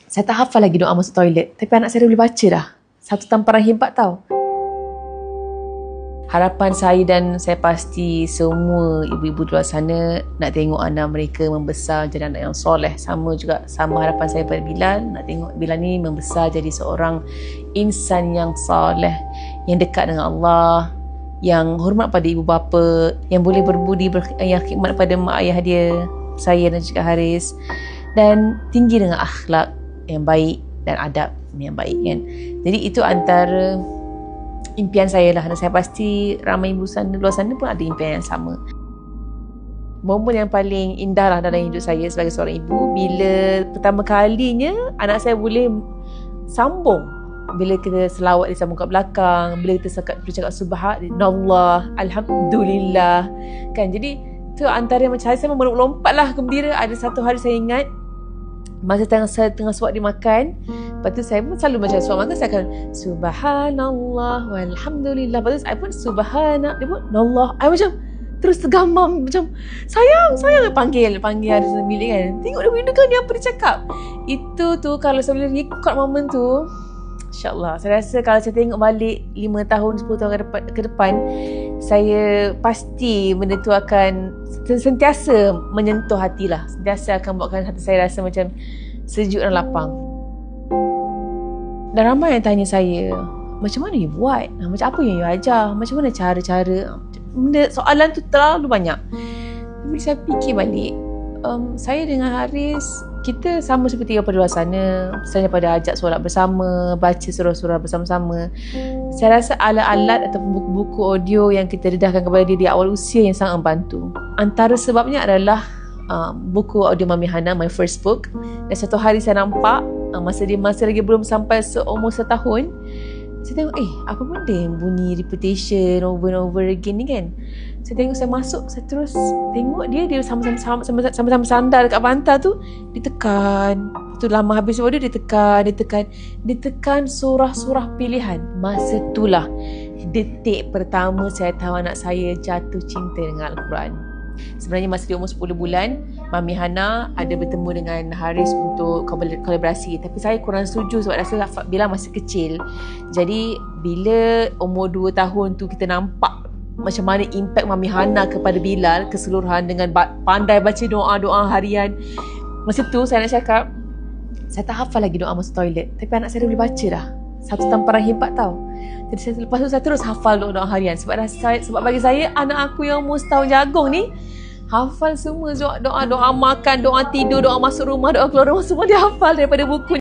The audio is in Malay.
Saya tak hafal lagi doa masuk toilet, tapi anak saya dah boleh baca dah. Satu tamparan hebat tau. Harapan saya dan saya pasti semua ibu-ibu di luar sana nak tengok anak mereka membesar jadi anak yang soleh. Sama harapan saya pada Bilal, nak tengok Bilal ni membesar jadi seorang insan yang soleh, yang dekat dengan Allah, yang hormat pada ibu bapa, yang boleh berbudi, yang khidmat pada mak ayah dia, saya dan juga Haris, dan tinggi dengan akhlak yang baik dan adab yang baik kan. Jadi itu antara impian saya lah, dan saya pasti ramai ibu sana, luar sana pun ada impian yang sama. Momen yang paling indah lah dalam hidup saya sebagai seorang ibu, bila pertama kalinya anak saya boleh sambung. Bila kita selawat dia sambung kat belakang, bila kita cakap subhanallah, alhamdulillah kan. Jadi tu antara macam saya melompat lah gembira. Ada satu hari saya ingat, masa saya tengah suap dia makan, lepas tu saya pun selalu macam suap makan, saya akan subhanallah walhamdulillah, lepas tu saya pun subhanallah, I macam terus tergamam, macam sayang panggil hari bilik kan, tengok dia dengar ni apa dia cakap. Itu tu kalau saya boleh record momen tu, InsyaAllah, saya rasa kalau saya tengok balik 5 tahun, 10 tahun ke depan, saya pasti benda tu akan sentiasa menyentuh hati lah. Sentiasa akan buatkan hati saya rasa macam sejuk dan lapang. Dan ramai yang tanya saya, macam mana you buat? Macam apa yang you ajar? Macam mana cara-cara? Soalan tu terlalu banyak. Tapi saya fikir balik, saya dengan Haris, kita sama seperti apa di luar sana. Selain daripada ajak solat bersama, baca surah-surah bersama-sama, saya rasa alat-alat ataupun buku-buku audio yang kita dedahkan kepada dia di awal usia yang sangat membantu. Antara sebabnya adalah buku audio Mami Hana, my first book. Dan satu hari saya nampak, masa lagi belum sampai seumur 1 tahun, saya tengok, apa benda yang bunyi repetition over and over again ni kan. Saya tengok, saya masuk, saya terus tengok dia sama-sama sandar dekat bantal tu, ditekan. Tu lama habis audio, dia tekan surah-surah pilihan. Masa itulah detik pertama saya tahu anak saya jatuh cinta dengan Al-Quran. Sebenarnya masa dia umur 10 bulan, Mami Hana ada bertemu dengan Haris untuk kolaborasi, tapi saya kurang setuju sebab rasa Bilal masih kecil. Jadi bila umur 2 tahun tu kita nampak macam mana impact Mami Hana kepada Bilal keseluruhan dengan pandai baca doa-doa harian. Masa tu saya nak cakap, saya tak hafal lagi doa masuk toilet, tapi anak saya dah boleh baca dah. Satu tamparan hebat tau. Jadi lepas tu saya terus hafal doa-doa harian. Sebab bagi saya, anak aku yang umur setahun jagung ni hafal semua doa makan, doa tidur, doa masuk rumah, doa keluar rumah, semua dia hafal daripada buku.